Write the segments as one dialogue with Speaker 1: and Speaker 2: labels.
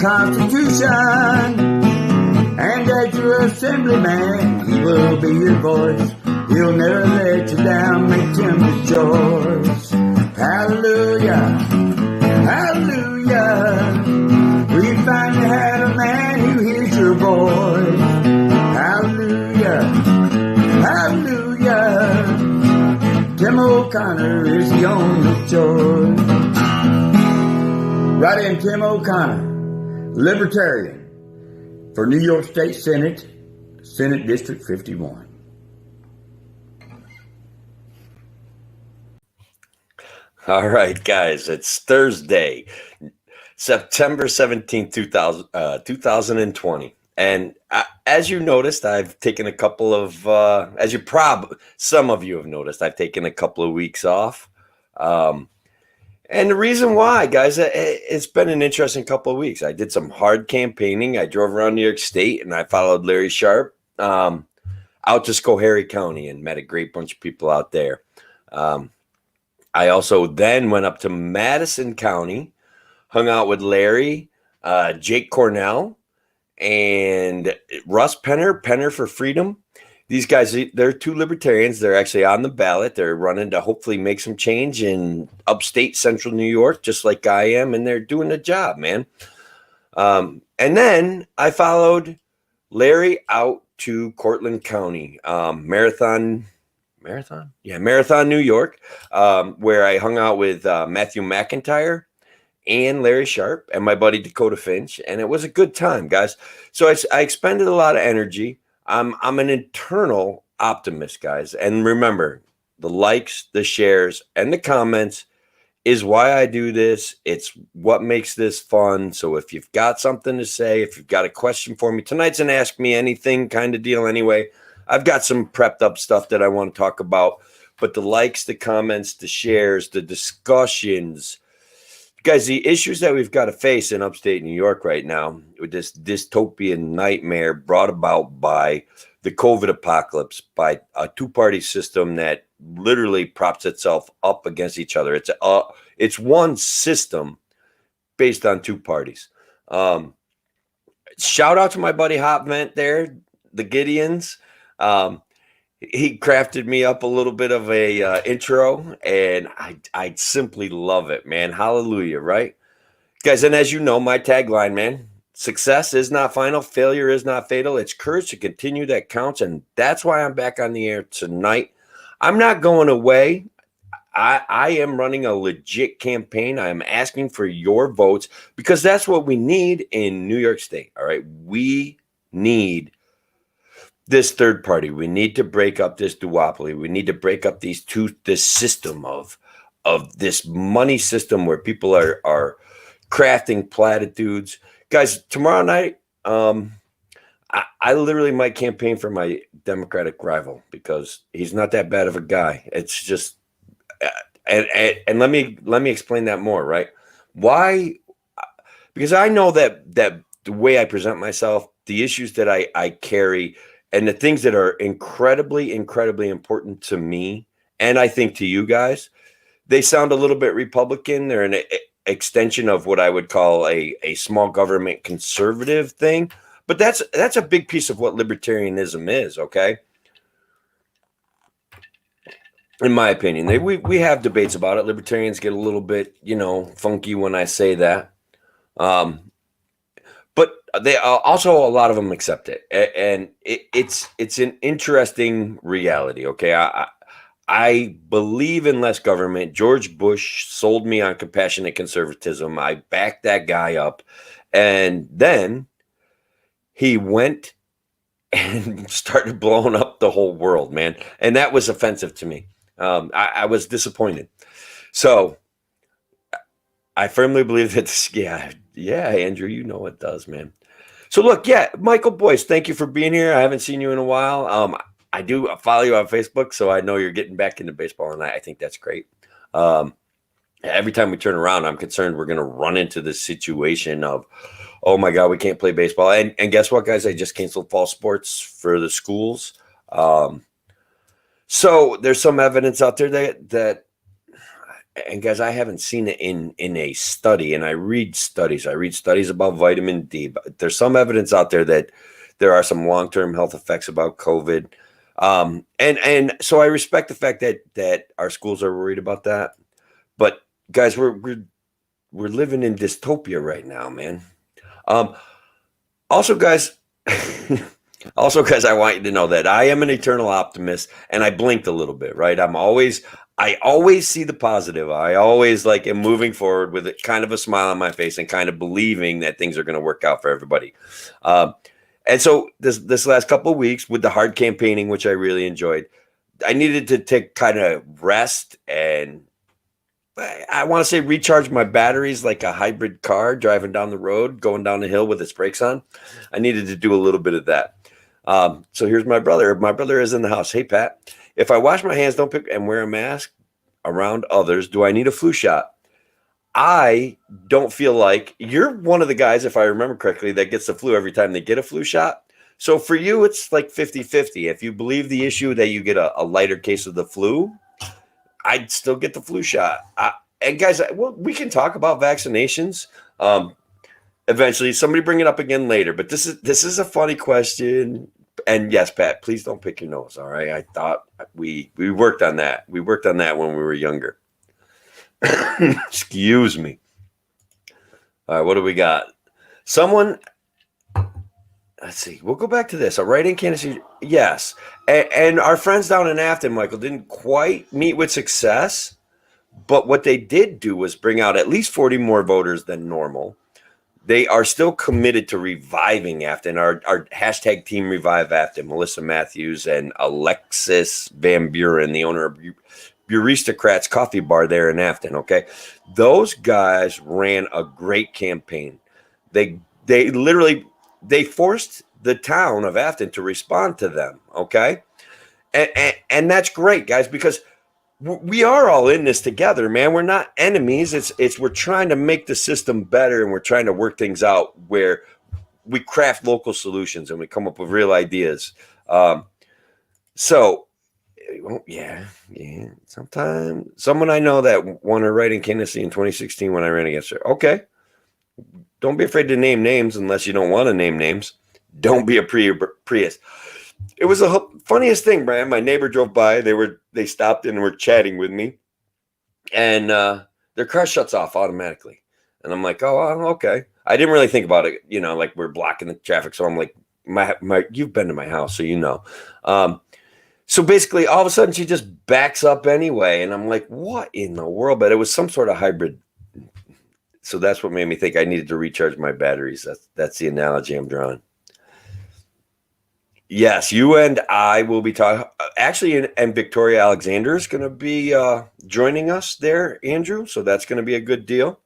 Speaker 1: Constitution. And as your assemblyman, he will be your voice. He'll never let you down, make him rejoice. Hallelujah, hallelujah. We finally had a man who hears your voice. Hallelujah, hallelujah. Tim O'Connor is the only choice. Right in, Tim O'Connor, Libertarian, for New York State Senate, Senate District 51.
Speaker 2: All right, guys, it's Thursday, September 17th, 2020. And as you noticed, I've taken a couple of, some of you have noticed, I've taken a couple of weeks off. And the reason why, guys, it's been an interesting couple of weeks. I did some hard campaigning. I drove around New York State and I followed Larry Sharpe out to Schoharie County and met a great bunch of people out there. I also then went up to Madison County, hung out with Larry, Jake Cornell, and Russ Penner for Freedom. These guys, they're two libertarians. They're actually on the ballot. They're running to hopefully make some change in upstate central New York, just like I am, and they're doing the job, man. And then I followed Larry out to Cortland County, Marathon, New York, where I hung out with Matthew McIntyre and Larry Sharpe and my buddy Dakota Finch, and it was a good time, guys. So I expended a lot of energy. I'm an internal optimist, guys. And remember, the likes, the shares, and the comments is why I do this. It's what makes this fun. So if you've got something to say, if you've got a question for me, tonight's an Ask Me Anything kind of deal anyway. I've got some prepped up stuff that I want to talk about. But the likes, the comments, the shares, the discussions, guys, the issues that we've got to face in upstate New York right now with this dystopian nightmare brought about by the COVID apocalypse, by a two-party system that literally props itself up against each other. It's one system based on two parties. Shout out to my buddy Hop Vent there, the Gideons. He crafted me up a little bit of a intro, and I simply love it, man. Hallelujah, right? Guys, and as you know, my tagline, man, success is not final, failure is not fatal. It's courage to continue that counts, and that's why I'm back on the air tonight. I'm not going away. I am running a legit campaign. I am asking for your votes because that's what we need in New York State, all right? We need this third party. We need to break up this duopoly. We need to break up this system of this money system where people are crafting platitudes. Guys, tomorrow night, I literally might campaign for my Democratic rival because he's not that bad of a guy. It's just, and let me explain that more, right? Why? Because I know that the way I present myself, the issues that I carry, and the things that are incredibly, incredibly important to me, and I think to you guys, they sound a little bit Republican. They're an extension of what I would call a small government conservative thing. But that's a big piece of what libertarianism is, okay? In my opinion, we have debates about it. Libertarians get a little bit, funky when I say that. But they also, a lot of them accept it, and it's an interesting reality. Okay, I believe in less government. George Bush sold me on compassionate conservatism. I backed that guy up, and then he went and started blowing up the whole world, man, and that was offensive to me. I was disappointed. So I firmly believe that this, yeah, Andrew, you know it does, man. So look, Michael Boyce, thank you for being here. I haven't seen you in a while. I do follow you on Facebook, so I know you're getting back into baseball, and I think that's great. Every time we turn around, I'm concerned we're going to run into this situation of, oh my God, we can't play baseball. And guess what, guys? I just canceled fall sports for the schools. So there's some evidence out there that and guys, I haven't seen it in a study, and I read studies. I read studies about vitamin D. But there's some evidence out there that there are some long-term health effects about COVID. And so I respect the fact that our schools are worried about that. But guys, we're living in dystopia right now, man. Um, also, guys, I want you to know that I am an eternal optimist, and I blinked a little bit, right? I always see the positive. I always like am moving forward with kind of a smile on my face and kind of believing that things are going to work out for everybody. Um, and so this last couple of weeks with the hard campaigning, which I really enjoyed, I needed to take kind of rest and I want to say recharge my batteries like a hybrid car driving down the road, going down the hill with its brakes on. I needed to do a little bit of that. So here's my brother. My brother is in the house. Hey, Pat, if I wash my hands, don't pick, and wear a mask around others, do I need a flu shot? I don't feel like you're one of the guys, if I remember correctly, that gets the flu every time they get a flu shot. So for you, it's like 50-50. If you believe the issue that you get a lighter case of the flu, I'd still get the flu shot. And guys, well, we can talk about vaccinations eventually. Somebody bring it up again later. But this is a funny question. And yes, Pat, please don't pick your nose. All right. I thought we worked on that. We worked on that when we were younger. Excuse me. All right. What do we got? Someone. Let's see. We'll go back to this. A write-in candidacy. Yes. And our friends down in Afton, Michael, didn't quite meet with success. But what they did do was bring out at least 40 more voters than normal. They are still committed to reviving Afton. Our hashtag team revive Afton, Melissa Matthews and Alexis Van Buren, the owner of Buristocrats Coffee Bar there in Afton. Okay. Those guys ran a great campaign. They literally forced the town of Afton to respond to them. Okay. And that's great, guys, because we are all in this together, man. We're not enemies. It's we're trying to make the system better, and we're trying to work things out where we craft local solutions and we come up with real ideas. So yeah. Sometimes someone I know that won a write-in candidacy in 2016 when I ran against her. Okay. Don't be afraid to name names unless you don't want to name names. Don't be a Prius. It was the funniest thing, Brian. My neighbor drove by. They stopped and were chatting with me, and their car shuts off automatically. And I'm like, oh, okay. I didn't really think about it, like we're blocking the traffic. So I'm like, my you've been to my house, so you know. So basically, all of a sudden, she just backs up anyway, and I'm like, what in the world? But it was some sort of hybrid. So that's what made me think I needed to recharge my batteries. That's the analogy I'm drawing. Yes, you and I will be talking. Actually, and Victoria Alexander is going to be joining us there, Andrew. So that's going to be a good deal.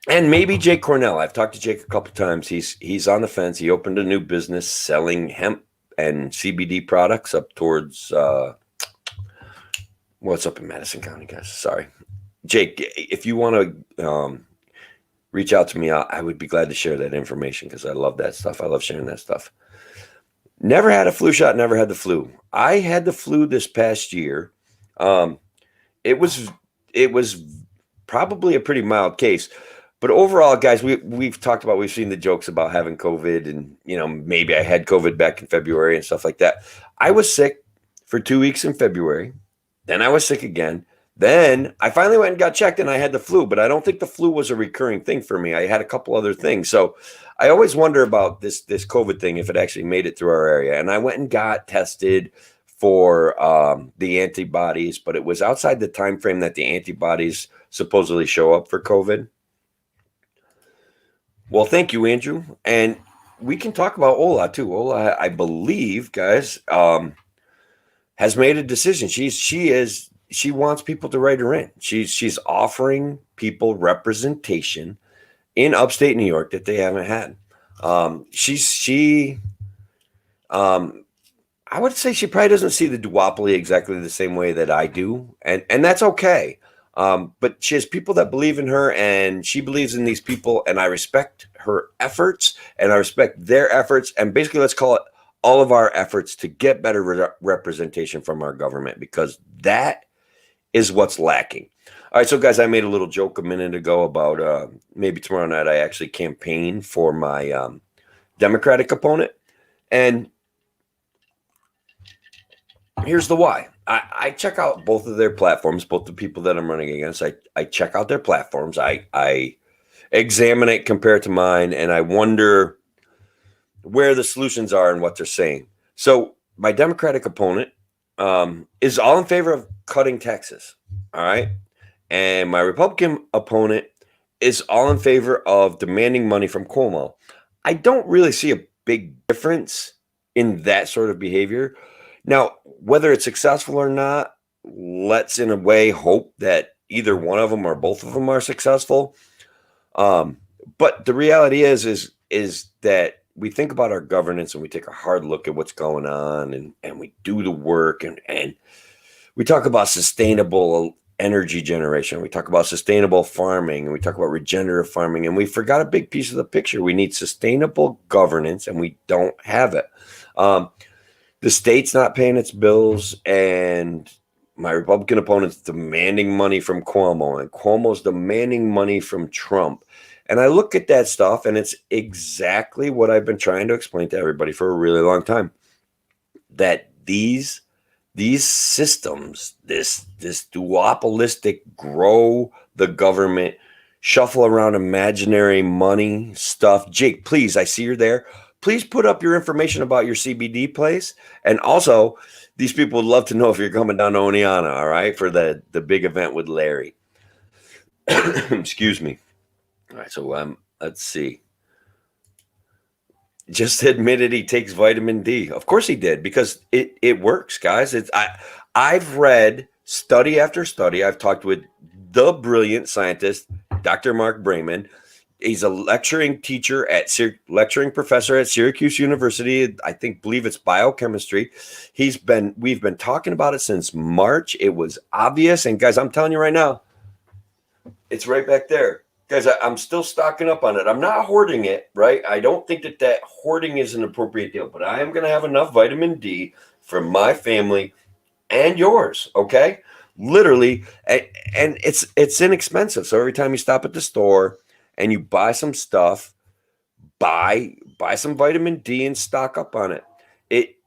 Speaker 2: And maybe Jake Cornell. I've talked to Jake a couple times. He's on the fence. He opened a new business selling hemp and CBD products up towards what's up in Madison County, guys. Sorry, Jake. If you want to reach out to me, I would be glad to share that information because I love that stuff. I love sharing that stuff. Never had a flu shot, never had the flu. I had the flu this past year. It was probably a pretty mild case. But overall, guys, we've talked about, we've seen the jokes about having COVID and, maybe I had COVID back in February and stuff like that. I was sick for 2 weeks in February. Then I was sick again. Then I finally went and got checked and I had the flu, but I don't think the flu was a recurring thing for me. I had a couple other things. So I always wonder about this COVID thing, if it actually made it through our area. And I went and got tested for the antibodies, but it was outside the time frame that the antibodies supposedly show up for COVID. Well, thank you, Andrew. And we can talk about Ola too. Ola, I believe, guys, has made a decision. She wants people to write her in. She's offering people representation in upstate New York that they haven't had. I would say she probably doesn't see the duopoly exactly the same way that I do, and that's okay. But she has people that believe in her, and she believes in these people, and I respect her efforts, and I respect their efforts, and basically, let's call it all of our efforts to get better representation from our government, because that is what's lacking. All right, so guys, I made a little joke a minute ago about maybe tomorrow night I actually campaign for my Democratic opponent. And here's the why. I check out both of their platforms, both the people that I'm running against. I check out their platforms. I examine it, compare it to mine, and I wonder where the solutions are and what they're saying. So my Democratic opponent is all in favor of cutting taxes. All right. And my Republican opponent is all in favor of demanding money from Cuomo. I don't really see a big difference in that sort of behavior. Now, whether it's successful or not, let's in a way hope that either one of them or both of them are successful. But the reality is that we think about our governance and we take a hard look at what's going on and we do the work and we talk about sustainable energy generation. We talk about sustainable farming and we talk about regenerative farming, and we forgot a big piece of the picture. We need sustainable governance and we don't have it. The state's not paying its bills, and my Republican opponent's demanding money from Cuomo, and Cuomo's demanding money from Trump. And I look at that stuff, and it's exactly what I've been trying to explain to everybody for a really long time, that these systems, this duopolistic grow the government, shuffle around imaginary money stuff. Jake, please, I see you're there. Please put up your information about your CBD place. And also, these people would love to know if you're coming down to Oneonta, all right, for the big event with Larry. Excuse me. All right, so let's see. Just admitted he takes vitamin D. Of course he did, because it works, guys. I've read study after study. I've talked with the brilliant scientist, Dr. Mark Brayman. He's a lecturing professor at Syracuse University. I believe it's biochemistry. We've been talking about it since March. It was obvious. And guys, I'm telling you right now, it's right back there. Guys, I'm still stocking up on it. I'm not hoarding it, right? I don't think that hoarding is an appropriate deal, but I am going to have enough vitamin D for my family and yours, okay? Literally, and it's inexpensive. So every time you stop at the store and you buy some stuff, buy some vitamin D and stock up on it.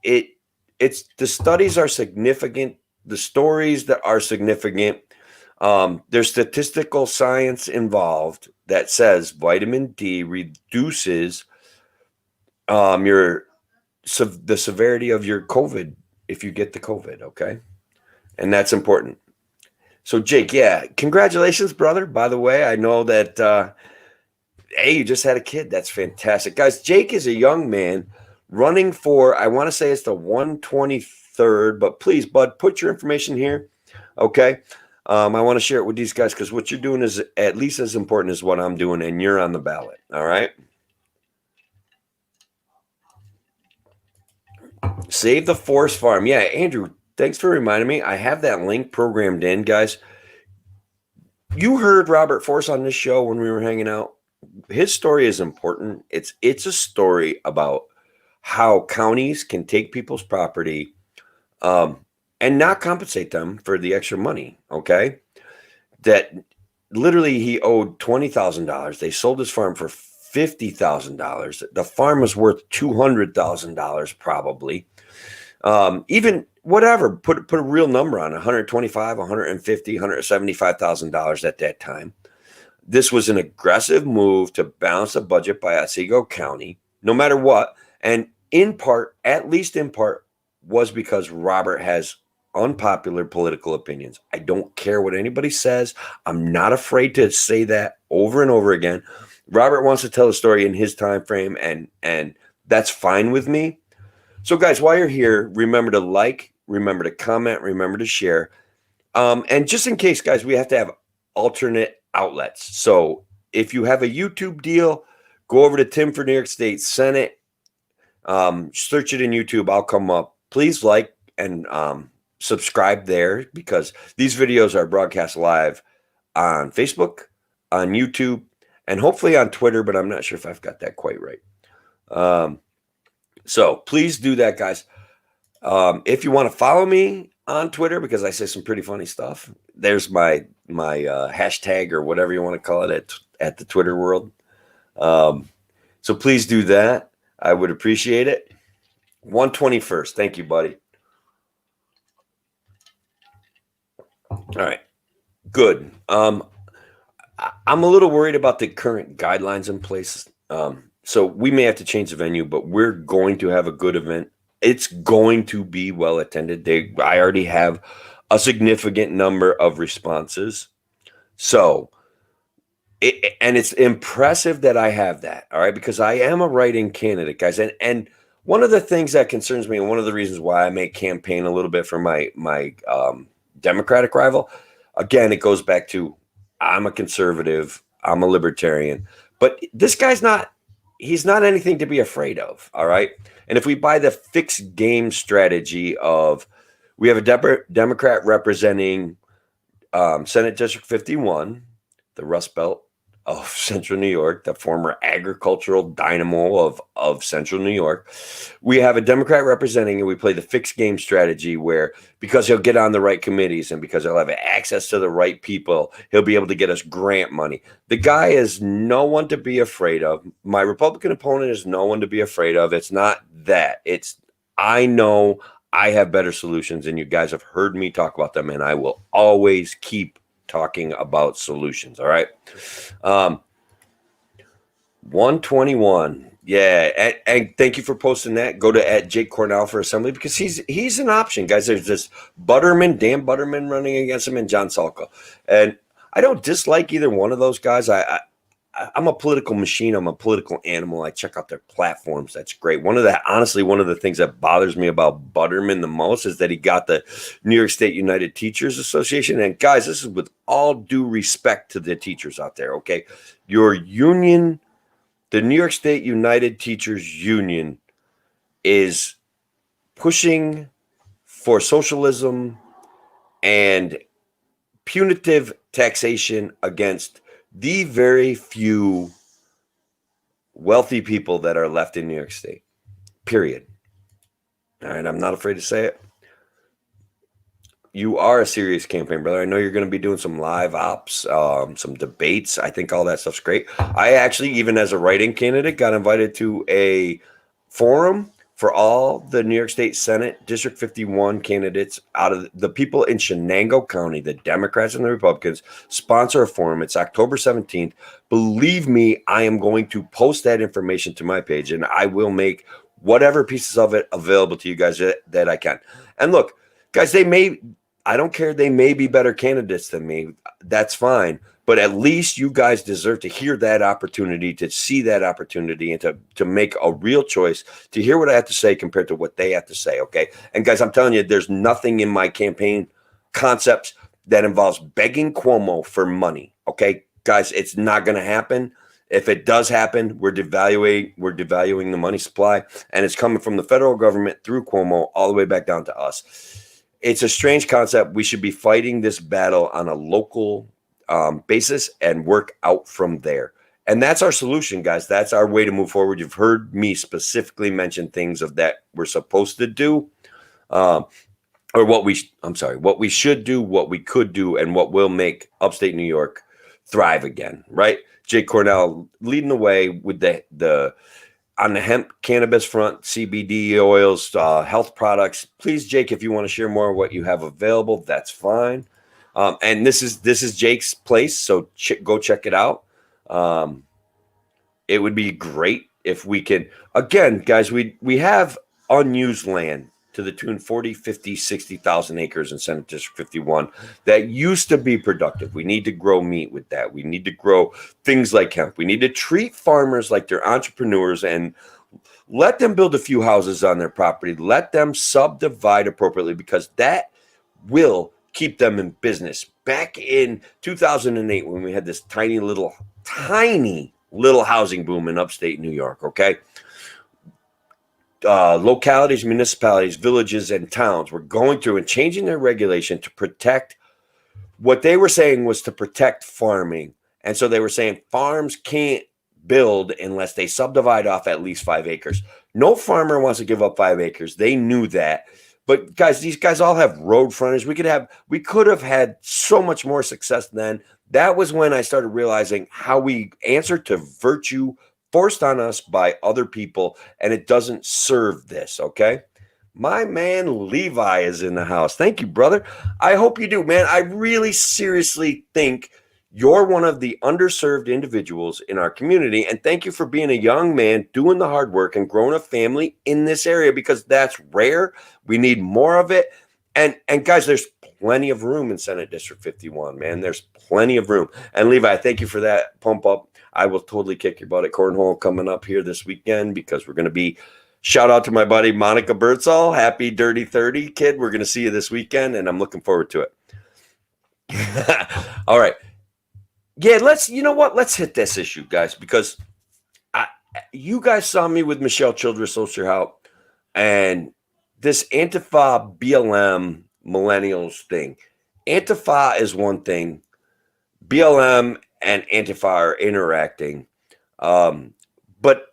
Speaker 2: It's the studies are significant. The stories that are significant. There's statistical science involved that says vitamin D reduces the severity of your COVID if you get the COVID, okay? And that's important. So Jake, yeah, congratulations, brother. By the way, I know that you just had a kid. That's fantastic. Guys, Jake is a young man running for, I want to say it's the 123rd, but please, bud, put your information here, okay? I want to share it with these guys because what you're doing is at least as important as what I'm doing, and you're on the ballot. All right. Save the Forest Farm. Yeah, Andrew, thanks for reminding me. I have that link programmed in, guys. You heard Robert Force on this show when we were hanging out. His story is important. It's a story about how counties can take people's property, and not compensate them for the extra money, okay? That literally he owed $20,000. They sold his farm for $50,000. The farm was worth $200,000 probably. Even whatever, put a real number on it, $125,000, $150,000, $175,000 at that time. This was an aggressive move to balance a budget by Otsego County, no matter what. And in part, at least in part, was because Robert has unpopular political opinions. I don't care what anybody says. I'm not afraid to say that over and over again. Robert wants to tell a story in his time frame, and that's fine with me. So guys, while you're here, remember to like, remember to comment, remember to share. And just in case, guys, we have to have alternate outlets. So if you have a YouTube deal, go over to Tim for New York State Senate. Search it in YouTube. I'll come up. Please like and subscribe there, because these videos are broadcast live on Facebook, on YouTube, and hopefully on Twitter, but I'm not sure if I've got that quite right. So please do that, guys. If you want to follow me on Twitter because I say some pretty funny stuff. There's my hashtag or whatever you want to call it at the Twitter world. So please do that. I would appreciate it. 121st. Thank you, buddy. All right. Good. I'm a little worried about the current guidelines in place. So we may have to change the venue, but we're going to have a good event. It's going to be well attended. I already have a significant number of responses. So, it's impressive that I have that. All right, because I am a write-in candidate, guys, and one of the things that concerns me, and one of the reasons why I may campaign a little bit for my Democratic rival, again, it goes back to I'm a conservative, I'm a libertarian, but this guy's not. He's not anything to be afraid of. All right, and if we buy the fixed game strategy of we have a Democrat representing Senate District 51, the Rust Belt of Central New York, the former agricultural dynamo of Central New York. We have a Democrat representing, and we play the fixed game strategy where because he'll get on the right committees and because he'll have access to the right people, he'll be able to get us grant money. The guy is no one to be afraid of. My Republican opponent is no one to be afraid of. It's not that. It's I know I have better solutions, and you guys have heard me talk about them, and I will always keep talking about solutions. All right. 121. Yeah. And thank you for posting that. Go to at Jake Cornell for Assembly because he's an option, guys. There's this Dan Butterman running against him, and John Salka. And I don't dislike either one of those guys. I'm a political machine. I'm a political animal. I check out their platforms. That's great. One of the things that bothers me about Butterman the most is that he got the New York State United Teachers Association. And guys, this is with all due respect to the teachers out there. Okay. Your union, the New York State United Teachers Union, is pushing for socialism and punitive taxation against the very few wealthy people that are left in New York State, period. All right, I'm not afraid to say it. You are a serious campaign, brother. I know you're going to be doing some live ops, some debates. I think all that stuff's great. I actually, even as a write-in candidate, got invited to a forum for all the New York State Senate District 51 candidates out of the people in Shenango County. The Democrats and the Republicans sponsor a forum. It's October 17th. Believe me, I am going to post that information to my page, and I will make whatever pieces of it available to you guys that I can. And look, guys, I don't care. They may be better candidates than me. That's fine. But at least you guys deserve to hear that opportunity, to see that opportunity, and to make a real choice, to hear what I have to say compared to what they have to say, okay? And guys, I'm telling you, there's nothing in my campaign concepts that involves begging Cuomo for money, okay? Guys, it's not going to happen. If it does happen, we're devaluing the money supply, and it's coming from the federal government through Cuomo all the way back down to us. It's a strange concept. We should be fighting this battle on a local basis and work out from there. And that's our solution, guys. That's our way to move forward. You've heard me specifically mention things of that we're supposed to do, or what we should do, what we could do, and what will make upstate New York thrive again, right? Jake Cornell leading the way with the on the hemp cannabis front, CBD oils, health products. Please, Jake, if you want to share more of what you have available, that's fine. And this is Jake's place, so go check it out. It would be great if we can. Again, guys, we have unused land to the tune 40, 50, 60,000 acres in Senate District 51 that used to be productive. We need to grow meat with that. We need to grow things like hemp. We need to treat farmers like they're entrepreneurs and let them build a few houses on their property. Let them subdivide appropriately because that will keep them in business. Back in 2008, when we had this tiny little housing boom in upstate New York, okay? Localities, municipalities, villages, and towns were going through and changing their regulation to protect what they were saying was to protect farming. And so they were saying farms can't build unless they subdivide off at least 5 acres. No farmer wants to give up 5 acres. They knew that. But guys, these guys all have road frontage. We could have had so much more success then. That was when I started realizing how we answer to virtue forced on us by other people, and it doesn't serve this, okay? My man Levi is in the house. Thank you, brother. I hope you do, man. I really seriously think you're one of the underserved individuals in our community. And thank you for being a young man doing the hard work and growing a family in this area, because that's rare. We need more of it. And guys, there's plenty of room in Senate District 51, man. There's plenty of room. And Levi, thank you for that pump up. I will totally kick your butt at Cornhole coming up here this weekend, because we're going to be shout out to my buddy Monica Birdsall. Happy Dirty 30, kid. We're going to see you this weekend, and I'm looking forward to it. All right. Yeah, you know what? Let's hit this issue, guys, because you guys saw me with Michelle Childress Osterhout and this Antifa BLM millennials thing. Antifa is one thing. BLM and Antifa are interacting. But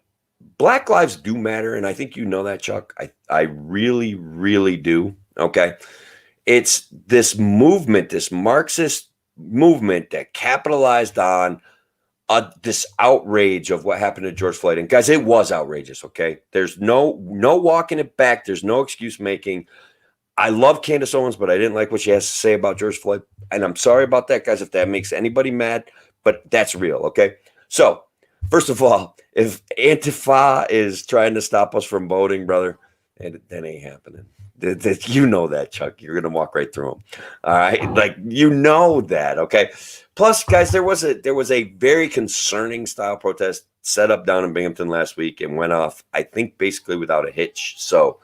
Speaker 2: Black lives do matter, and I think you know that, Chuck. I really, really do. Okay. It's this movement, this Marxist movement that capitalized on this outrage of what happened to George Floyd. And guys, it was outrageous. Okay. There's no walking it back. There's no excuse making. I love Candace Owens, but I didn't like what she has to say about George Floyd. And I'm sorry about that, guys, if that makes anybody mad, but that's real. Okay. So first of all, if Antifa is trying to stop us from voting, brother, that ain't happening. You know that, Chuck. You're gonna walk right through them. All right, like you know that. Okay. Plus, guys, there was a very concerning style protest set up down in Binghamton last week and went off, I think, basically without a hitch. So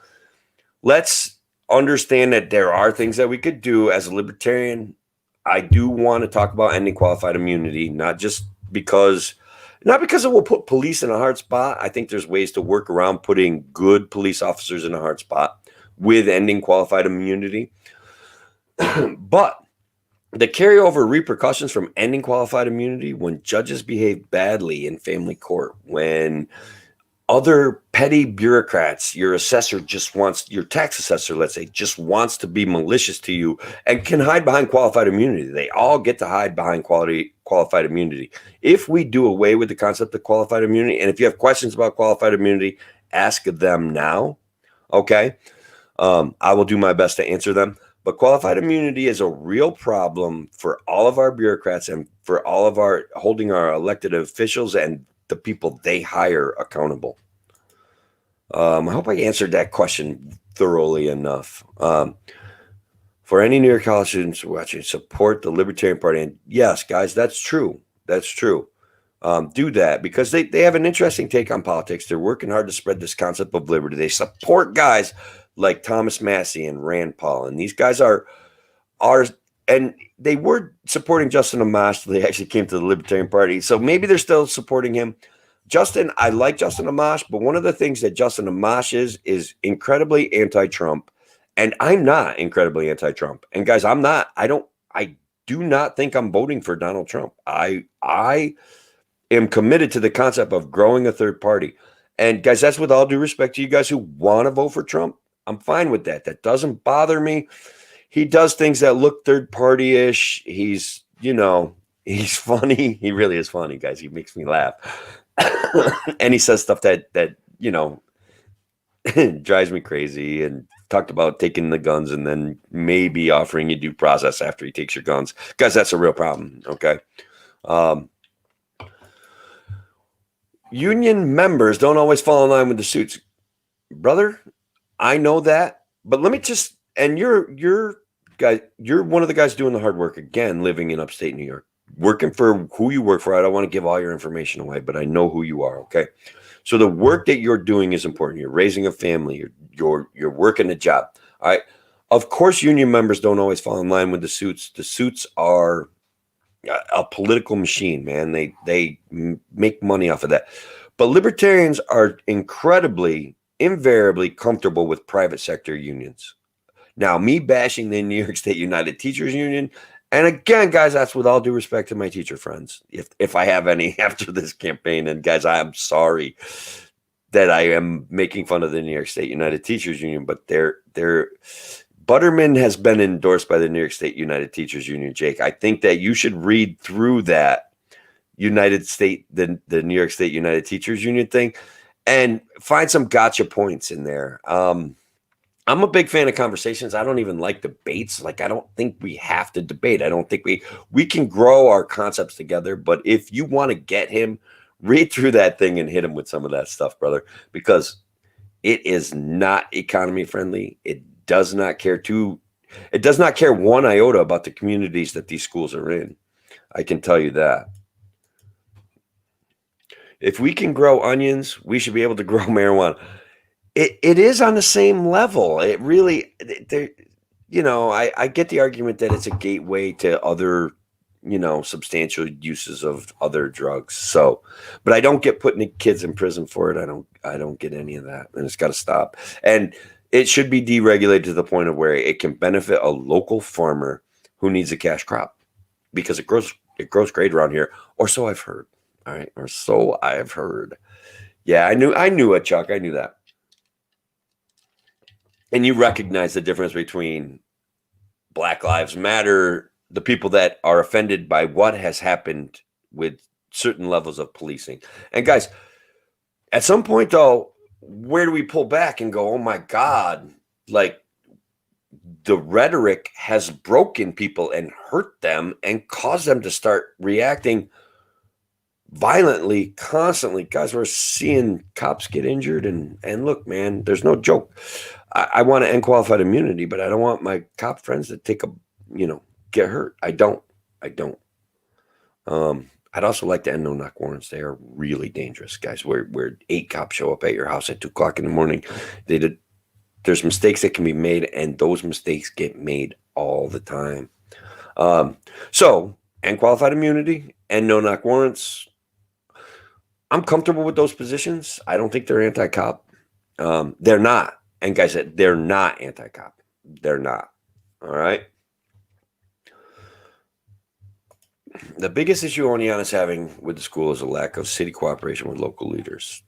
Speaker 2: let's understand that there are things that we could do as a libertarian. I do want to talk about ending qualified immunity, not because it will put police in a hard spot. I think there's ways to work around putting good police officers in a hard spot with ending qualified immunity. But the carryover repercussions from ending qualified immunity, when judges behave badly in family court, when other petty bureaucrats, your tax assessor, let's say, just wants to be malicious to you and can hide behind qualified immunity. They all get to hide behind qualified immunity. If we do away with the concept of qualified immunity, and if you have questions about qualified immunity, ask them now. Okay. I will do my best to answer them. But qualified immunity is a real problem for all of our bureaucrats and for all of our holding our elected officials and the people they hire accountable. I hope I answered that question thoroughly enough. For any New York College students watching, support the Libertarian Party. And yes, guys, that's true. That's true. Do that because they have an interesting take on politics. They're working hard to spread this concept of liberty. They support guys like Thomas Massey and Rand Paul. And these guys are and they were supporting Justin Amash. They actually came to the Libertarian Party. So maybe they're still supporting him. I like Justin Amash, but one of the things that Justin Amash is incredibly anti-Trump. And I'm not incredibly anti-Trump. And guys, I do not think I'm voting for Donald Trump. I am committed to the concept of growing a third party. And guys, that's with all due respect to you guys who want to vote for Trump. I'm fine with that. That doesn't bother me. He does things that look third party-ish. He's funny. He really is funny, guys. He makes me laugh. And he says stuff that drives me crazy, and talked about taking the guns and then maybe offering you due process after he takes your guns. Guys, that's a real problem, okay? Union members don't always fall in line with the suits. Brother, I know that, but let me just, and you're one of the guys doing the hard work, again, living in upstate New York, working for who you work for. I don't want to give all your information away, but I know who you are, okay? So the work that you're doing is important. You're raising a family. You're working a job, all right? Of course, union members don't always fall in line with the suits. The suits are a political machine, man. They make money off of that. But libertarians are invariably comfortable with private sector unions. Now, me bashing the New York State United Teachers Union, and again, guys, that's with all due respect to my teacher friends, if I have any after this campaign. And guys, I'm sorry. that I am making fun of the New York State United Teachers Union, but they're Butterman has been endorsed by the New York State United Teachers Union, Jake. I think that you should read through that the New York State United Teachers Union thing and find some gotcha points in there. I'm a big fan of conversations. I don't even like debates. Like, I don't think we have to debate. I don't think we can grow our concepts together. But if you want to get him, read through that thing and hit him with some of that stuff, brother, because it is not economy friendly. It does not care one iota about the communities that these schools are in. I can tell you that. If we can grow onions, we should be able to grow marijuana. It is on the same level. It really, I get the argument that it's a gateway to other, substantial uses of other drugs. So, but I don't get putting kids in prison for it. I don't get any of that, and it's got to stop. And it should be deregulated to the point of where it can benefit a local farmer who needs a cash crop because it grows great around here, or so I've heard. All right, or so I've heard. Yeah, I knew it, Chuck. I knew that. And you recognize the difference between Black Lives Matter, the people that are offended by what has happened with certain levels of policing. And guys, at some point though, where do we pull back and go, oh my God, like the rhetoric has broken people and hurt them and caused them to start reacting violently, constantly. Guys, we're seeing cops get injured, and look, man, there's no joke. I want to end qualified immunity, but I don't want my cop friends to get hurt. I don't. I'd also like to end no-knock warrants. They are really dangerous, guys. Where 8 cops show up at your house at 2:00 in the morning. There's mistakes that can be made, and those mistakes get made all the time. So, end qualified immunity and no-knock warrants. I'm comfortable with those positions. I don't think they're anti-cop. They're not. And guys, they're not anti-cop. They're not. All right. The biggest issue Oneonta is having with the school is a lack of city cooperation with local leaders.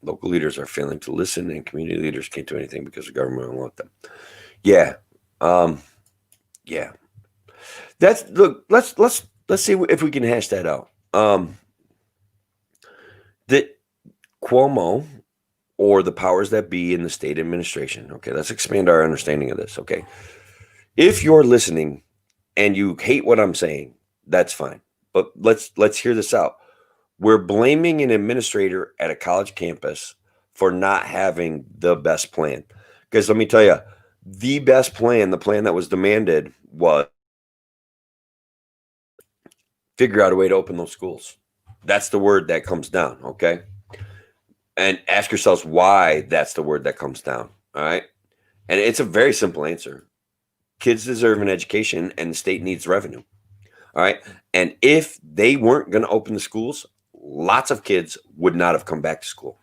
Speaker 2: Local leaders are failing to listen, and community leaders can't do anything because the government won't let them. Yeah. Yeah. Let's see if we can hash that out. That Cuomo or the powers that be in the state administration. Okay, let's expand our understanding of this. Okay, if you're listening and you hate what I'm saying, that's fine. But let's hear this out. We're blaming an administrator at a college campus for not having the best plan. Because let me tell you, the best plan, the plan that was demanded, was figure out a way to open those schools. That's the word that comes down, okay? And ask yourselves why that's the word that comes down, all right? And it's a very simple answer. Kids deserve an education, and the state needs revenue, all right? And if they weren't going to open the schools, lots of kids would not have come back to school.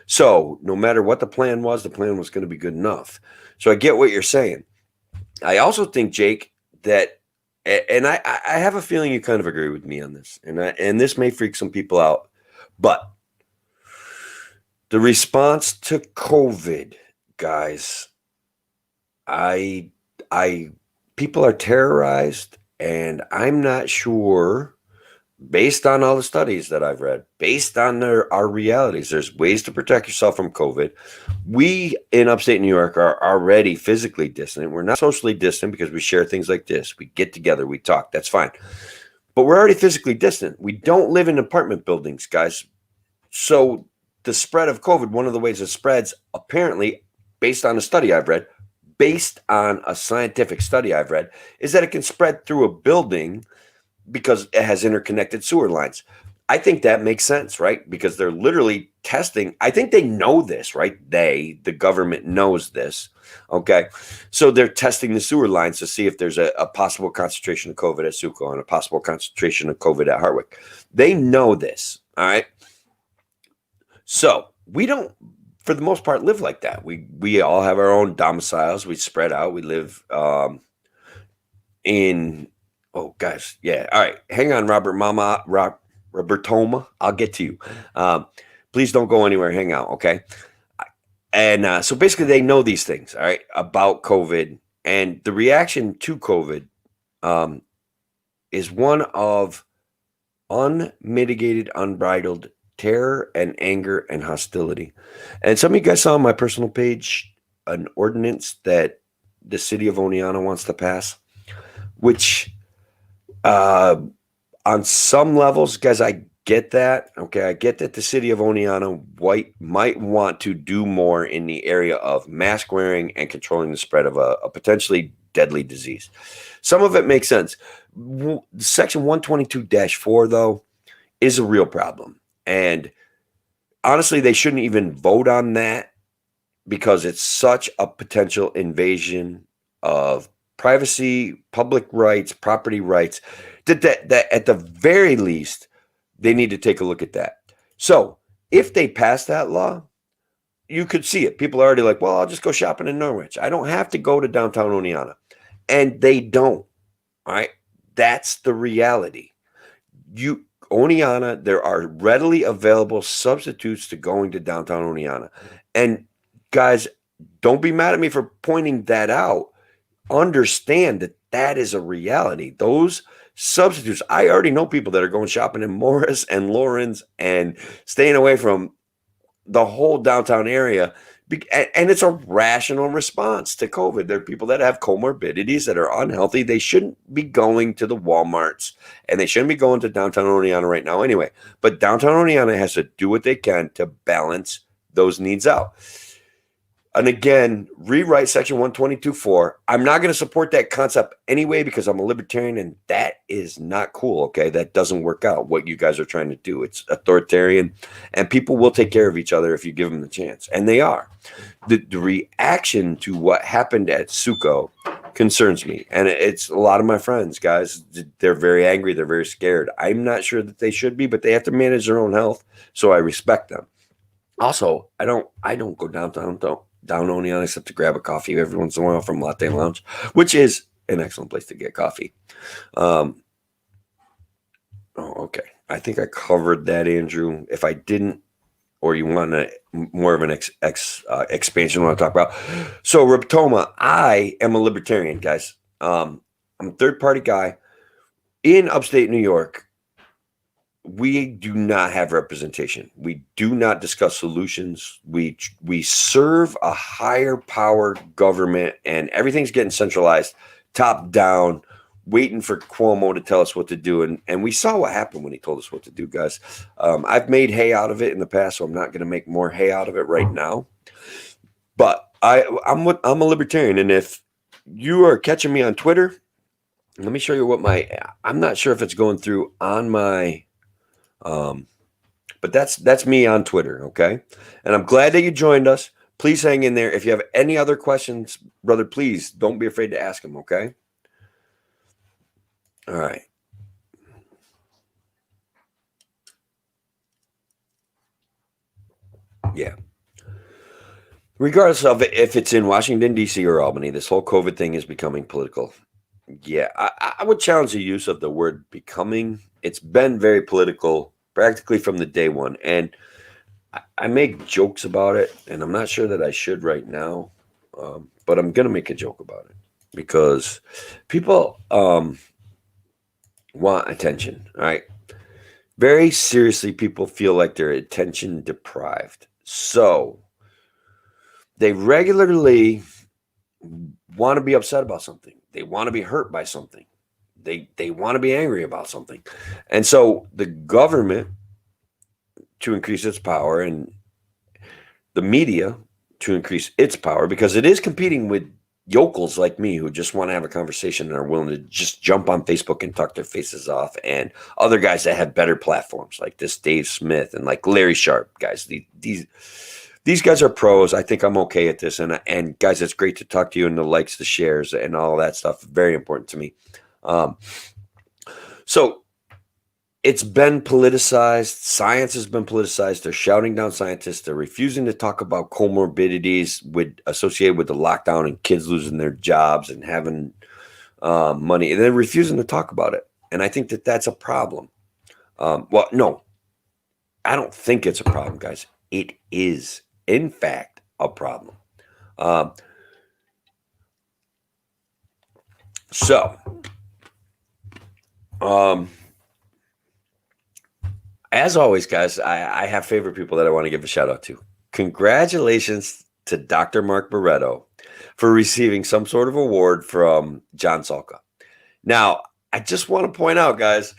Speaker 2: So no matter what the plan was going to be good enough. So I get what you're saying. I also think, Jake, that, and I have a feeling you kind of agree with me on this, and this may freak some people out, but the response to COVID, guys, people are terrorized, and I'm not sure, based on all the studies that I've read, based on our realities, there's ways to protect yourself from COVID. We in upstate New York are already physically distant. We're not socially distant because we share things like this. We get together, we talk, that's fine. But we're already physically distant. We don't live in apartment buildings, guys. So the spread of COVID, one of the ways it spreads, apparently, based on a study I've read, based on a scientific study I've read, is that it can spread through a building because it has interconnected sewer lines. I think that makes sense, right? Because they're literally testing. I think they know this, right? The government knows this, okay? So they're testing the sewer lines to see if there's a possible concentration of COVID at Suco and a possible concentration of COVID at Hartwick. They know this, all right? So we don't, for the most part, live like that. We all have our own domiciles. We spread out. We live in... Oh, guys, yeah. All right, hang on, Robertoma. I'll get to you. Please don't go anywhere. Hang out, okay? And so basically, they know these things, all right, about COVID, and the reaction to COVID is one of unmitigated, unbridled terror and anger and hostility. And some of you guys saw on my personal page an ordinance that the city of Oneonta wants to pass, which on some levels, guys, I get that. Okay, I get that the city of Oneonta might want to do more in the area of mask wearing and controlling the spread of a potentially deadly disease. Some of it makes sense. Section 122-4, though, is a real problem. And honestly, they shouldn't even vote on that because it's such a potential invasion of privacy, public rights, property rights, that at the very least, they need to take a look at that. So if they pass that law, you could see it. People are already like, well, I'll just go shopping in Norwich. I don't have to go to downtown Oneonta. And they don't. All right. That's the reality. Oneonta, there are readily available substitutes to going to downtown Oneonta. And guys, don't be mad at me for pointing that out. Understand that that is a reality. Those substitutes, I already know people that are going shopping in Morris and Lawrence and staying away from the whole downtown area. And it's a rational response to COVID. There are people that have comorbidities that are unhealthy. They shouldn't be going to the Walmarts and they shouldn't be going to downtown Oneonta right now anyway. But downtown Oneonta has to do what they can to balance those needs out. And again, rewrite section 122-4. I'm not going to support that concept anyway because I'm a libertarian and that is not cool, okay? That doesn't work out, what you guys are trying to do. It's authoritarian and people will take care of each other if you give them the chance. And they are. The reaction to what happened at Suco concerns me. And it's a lot of my friends, guys. They're very angry. They're very scared. I'm not sure that they should be, but they have to manage their own health. So I respect them. Also, I don't go down Oneonta except to grab a coffee every once in a while from Latte Lounge, which is an excellent place to get coffee. Okay. I think I covered that, Andrew. If I didn't, or you want more of an expansion I want to talk about. So, Riptoma, I am a libertarian, guys. I'm a third-party guy. In upstate New York, we do not have representation. We do not discuss solutions. We serve a higher power government, and everything's getting centralized, top down, waiting for Cuomo to tell us what to do. And we saw what happened when he told us what to do, guys. I've made hay out of it in the past, so I'm not going to make more hay out of it right now. But I'm a libertarian, and if you are catching me on Twitter, let me show you what I'm not sure if it's going through on my. But that's me on Twitter, okay? And I'm glad that you joined us. Please hang in there. If you have any other questions, brother, please don't be afraid to ask them, okay? All right. Yeah. Regardless of if it's in Washington, D.C. or Albany, this whole COVID thing is becoming political. Yeah, I would challenge the use of the word becoming. It's been very political practically from the day one. And I make jokes about it, and I'm not sure that I should right now, but I'm going to make a joke about it because people want attention, right? Very seriously, people feel like they're attention deprived. So they regularly want to be upset about something. They want to be hurt by something. They want to be angry about something. And so the government, to increase its power, and the media to increase its power, because it is competing with yokels like me who just want to have a conversation and are willing to just jump on Facebook and talk their faces off, and other guys that have better platforms like this Dave Smith and like Larry Sharp, guys. These guys are pros. I think I'm okay at this. And guys, it's great to talk to you, and the likes, the shares, and all that stuff. Very important to me. So it's been politicized. Science has been politicized. They're shouting down scientists. They're refusing to talk about comorbidities associated with the lockdown and kids losing their jobs and having money. And they're refusing to talk about it. And I think that that's a problem. Well, no. I don't think it's a problem, guys. It is, in fact, a problem. Um, so, um, as always, guys, I have favorite people that I want to give a shout out to. Congratulations to Dr. Mark Barreto for receiving some sort of award from John Salka. Now, I just want to point out, guys,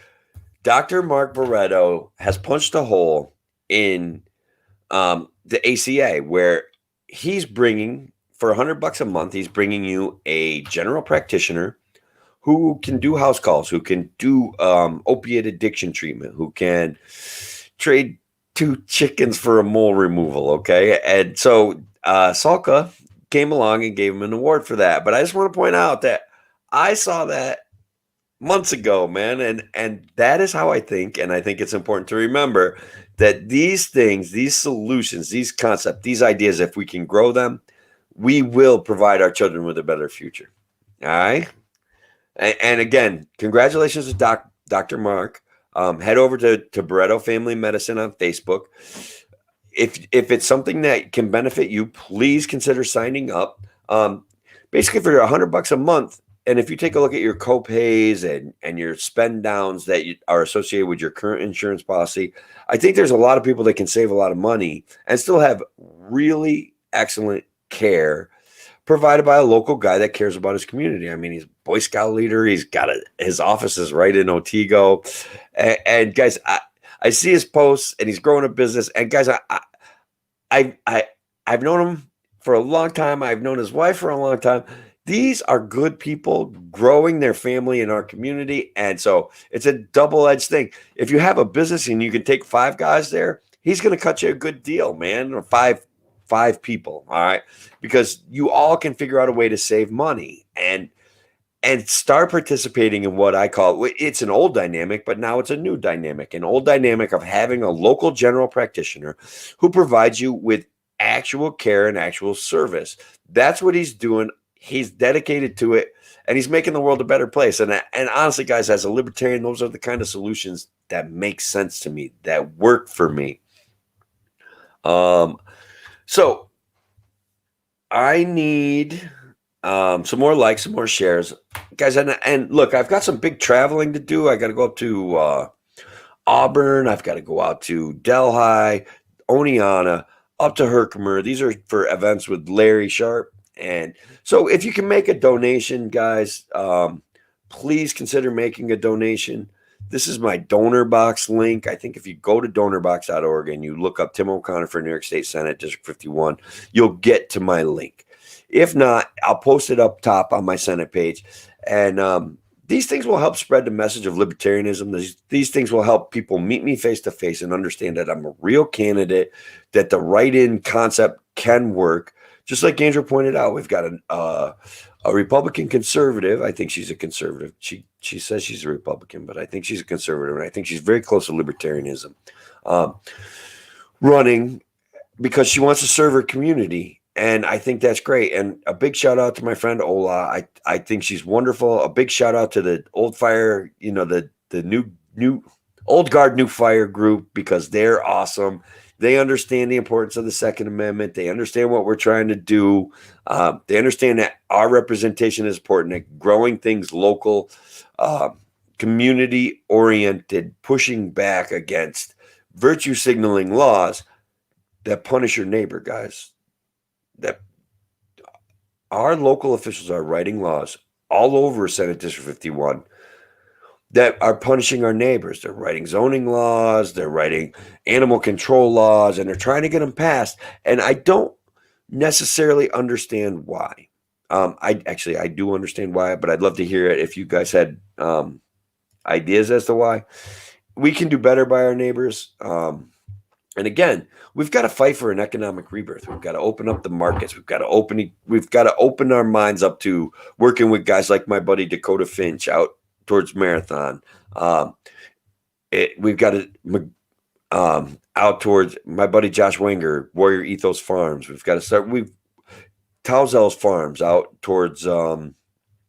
Speaker 2: Dr. Mark Barreto has punched a hole in the ACA where he's bringing, for $100 a month, he's bringing you a general practitioner who can do house calls, who can do opiate addiction treatment, who can trade 2 chickens for a mole removal. Okay. And so Salka came along and gave him an award for that. But I just want to point out that I saw that months ago, man. And that is how I think. And I think it's important to remember that these things, these solutions, these concepts, these ideas, if we can grow them, we will provide our children with a better future. All right. And again, congratulations to Dr. Mark. Head over to Barreto Family Medicine on Facebook. If it's something that can benefit you, please consider signing up. Basically, for $100 a month, and if you take a look at your co-pays and your spend downs that are associated with your current insurance policy, I think there's a lot of people that can save a lot of money and still have really excellent care provided by a local guy that cares about his community. I mean, he's a Boy Scout leader. He's got his office is right in Otsego. And guys, I see his posts, and he's growing a business. And guys, I've known him for a long time. I've known his wife for a long time. These are good people growing their family in our community. And so it's a double-edged thing. If you have a business and you can take 5 guys there, he's going to cut you a good deal, man, or five people. All right. Because you all can figure out a way to save money and start participating in what I call, it's an old dynamic, but now it's a new dynamic, an old dynamic of having a local general practitioner who provides you with actual care and actual service. That's what he's doing. He's dedicated to it, and he's making the world a better place. And honestly, guys, as a libertarian, those are the kind of solutions that make sense to me, that work for me. So I need some more likes, some more shares, guys. And look, I've got some big traveling to do. I got to go up to Auburn. I've got to go out to Delhi, Oneonta, up to Herkimer. These are for events with Larry Sharp. And so if you can make a donation, guys, please consider making a donation. This is my donor box link. I think if you go to donorbox.org and you look up Tim O'Connor for New York State Senate, District 51, you'll get to my link. If not, I'll post it up top on my Senate page. And these things will help spread the message of libertarianism. These things will help people meet me face to face and understand that I'm a real candidate, that the write-in concept can work. Just like Andrew pointed out, we've got a Republican conservative. I think she's a conservative. She says she's a Republican, but I think she's a conservative, and I think she's very close to libertarianism, running because she wants to serve her community, and I think that's great. And a big shout out to my friend Ola. I think she's wonderful. A big shout out to the Old Fire, the new Old Guard New Fire group, because they're awesome. They understand the importance of the Second Amendment. They understand what we're trying to do. They understand that our representation is important, that growing things local, community-oriented, pushing back against virtue signaling laws that punish your neighbor, guys. That our local officials are writing laws all over Senate District 51 that are punishing our neighbors. They're writing zoning laws, they're writing animal control laws, and they're trying to get them passed. And I don't necessarily understand why. I do understand why, but I'd love to hear it if you guys had ideas as to why. We can do better by our neighbors. And again, we've got to fight for an economic rebirth. We've got to open up the markets. We've got to open our minds up to working with guys like my buddy Dakota Finch out towards Marathon. We've got to out towards my buddy Josh Wenger, Warrior Ethos Farms. We've got to start. Towzel's Farms out towards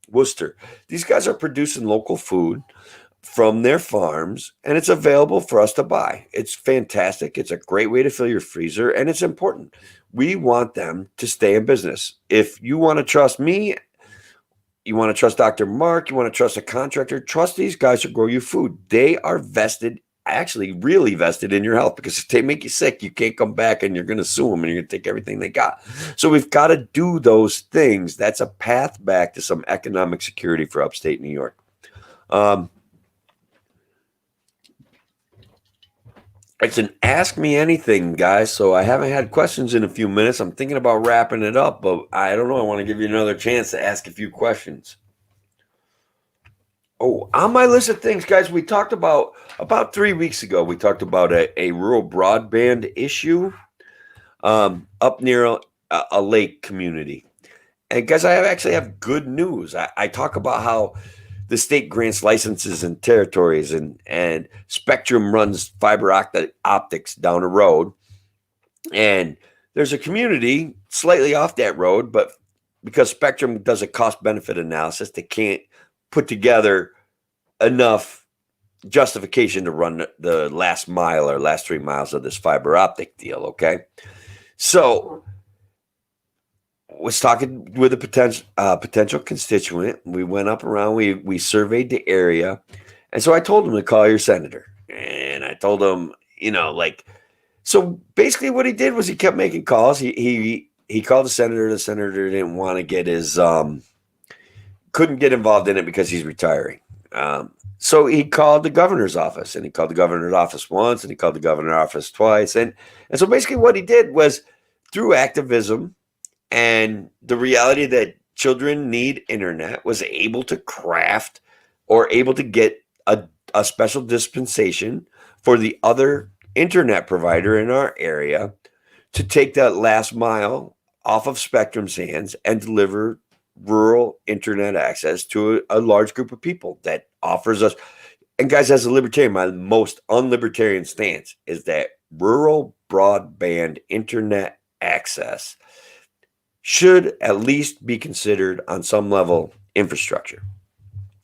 Speaker 2: Worcester. These guys are producing local food. from their farms, and it's available for us to buy. It's fantastic. It's a great way to fill your freezer, and it's important. We want them to stay in business. If you want to trust me, you want to trust Dr. Mark, you want to trust a contractor, trust these guys to grow you food. They are vested, actually really vested in your health, because if they make you sick, you can't come back and you're going to sue them and you're going to take everything they got. So we've got to do those things. That's a path back to some economic security for upstate New York. It's an ask me anything, guys. So I haven't had questions in a few minutes. I'm thinking about wrapping it up, but I don't know. I want to give you another chance to ask a few questions. Oh, on my list of things, guys, we talked about 3 weeks ago, we talked about a rural broadband issue up near a lake community. And guys, I actually have good news. I talk about how the state grants licenses and territories, and Spectrum runs fiber optics down a road. And there's a community slightly off that road, but because Spectrum does a cost-benefit analysis, they can't put together enough justification to run the last mile or last 3 miles of this fiber optic deal, okay? So was talking with a potential constituent. We went up around, we surveyed the area. And so I told him to call your senator. And I told him, so basically what he did was he kept making calls. He called the senator. The senator didn't want to get his, couldn't get involved in it because he's retiring. So he called the governor's office, and he called the governor's office once, and he called the governor's office twice. And so basically what he did was, through activism and the reality that children need internet, was able to craft or able to get a special dispensation for the other internet provider in our area to take that last mile off of Spectrum's hands and deliver rural internet access to a large group of people that offers us. And guys, as a libertarian, my most unlibertarian stance is that rural broadband internet access should at least be considered on some level infrastructure.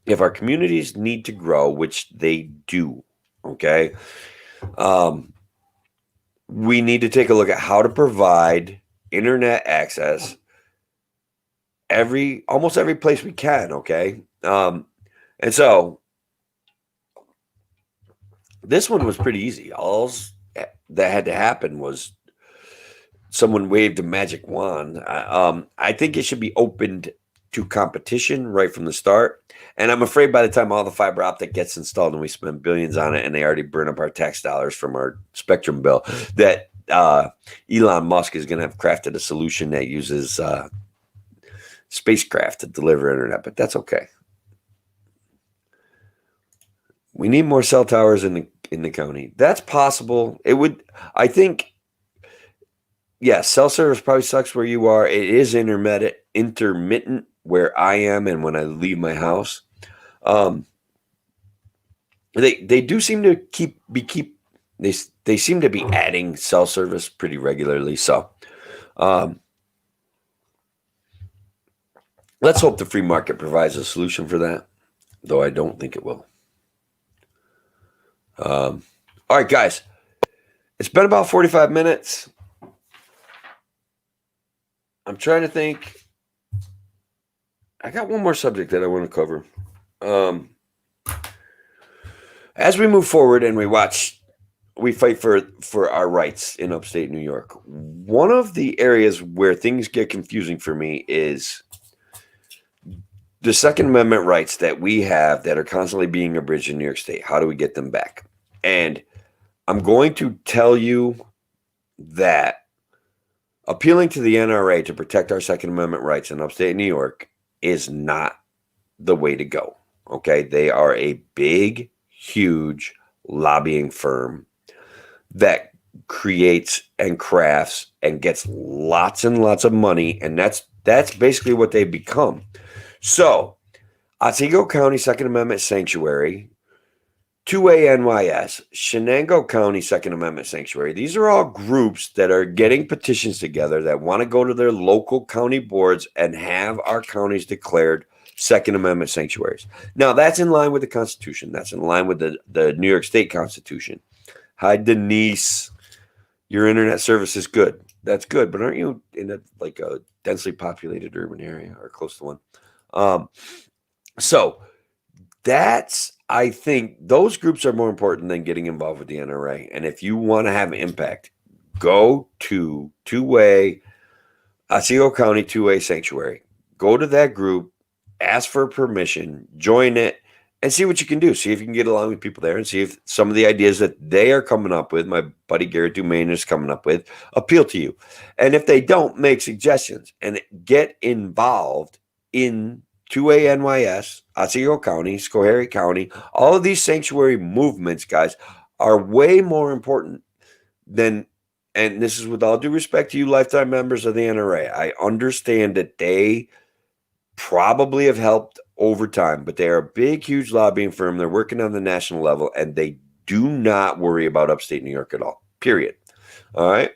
Speaker 2: If our communities need to grow, which they do, okay, we need to take a look at how to provide internet access almost every place we can, okay? And so this one was pretty easy. All that had to happen was someone waved a magic wand. I think it should be opened to competition right from the start. And I'm afraid by the time all the fiber optic gets installed and we spend billions on it, and they already burn up our tax dollars from our Spectrum bill, that Elon Musk is going to have crafted a solution that uses spacecraft to deliver internet, but that's okay. We need more cell towers in the county. That's possible. It would, I think, yes, cell service probably sucks where you are. It is intermittent where I am and when I leave my house. They do seem to they seem to be adding cell service pretty regularly. So let's hope the free market provides a solution for that, though I don't think it will. All right, guys, it's been about 45 minutes. I'm trying to think. I got one more subject that I want to cover. As we move forward and we fight for our rights in upstate New York, one of the areas where things get confusing for me is the Second Amendment rights that we have that are constantly being abridged in New York State. How do we get them back? And I'm going to tell you that appealing to the NRA to protect our Second Amendment rights in upstate New York is not the way to go. Okay? They are a big, huge lobbying firm that creates and crafts and gets lots and lots of money, and that's basically what they become. So, Otsego County Second Amendment Sanctuary, 2A NYS, Shenango County Second Amendment Sanctuary. These are all groups that are getting petitions together that want to go to their local county boards and have our counties declared Second Amendment sanctuaries. Now, that's in line with the Constitution. That's in line with the New York State Constitution. Hi, Denise. Your internet service is good. That's good, but aren't you in a densely populated urban area or close to one? So I think those groups are more important than getting involved with the NRA. And if you want to have impact, go to Otsego County Two-Way Sanctuary. Go to that group, ask for permission, join it, and see what you can do. See if you can get along with people there and see if some of the ideas that they are coming up with, my buddy Garrett Dumaine is coming up with, appeal to you. And if they don't, make suggestions and get involved in 2A NYS, Otsego County, Schoharie County. All of these sanctuary movements, guys, are way more important than, and this is with all due respect to you lifetime members of the NRA. I understand that they probably have helped over time, but they are a big, huge lobbying firm. They're working on the national level, and they do not worry about upstate New York at all, period. All right.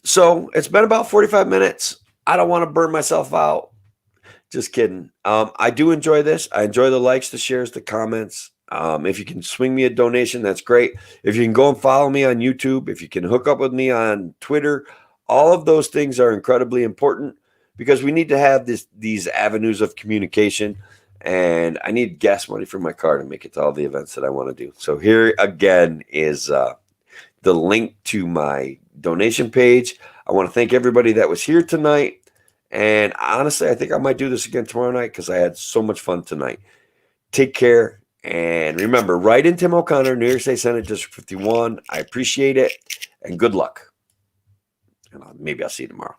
Speaker 2: So it's been about 45 minutes. I don't want to burn myself out. Just kidding. I do enjoy this. I enjoy the likes, the shares, the comments. If you can swing me a donation, that's great. If you can go and follow me on YouTube, if you can hook up with me on Twitter, all of those things are incredibly important because we need to have these avenues of communication, and I need gas money for my car to make it to all the events that I want to do. So here again is the link to my donation page. I want to thank everybody that was here tonight. And honestly, I think I might do this again tomorrow night because I had so much fun tonight. Take care. And remember, write in Tim O'Connor, New York State Senate District 51. I appreciate it. And good luck. And maybe I'll see you tomorrow.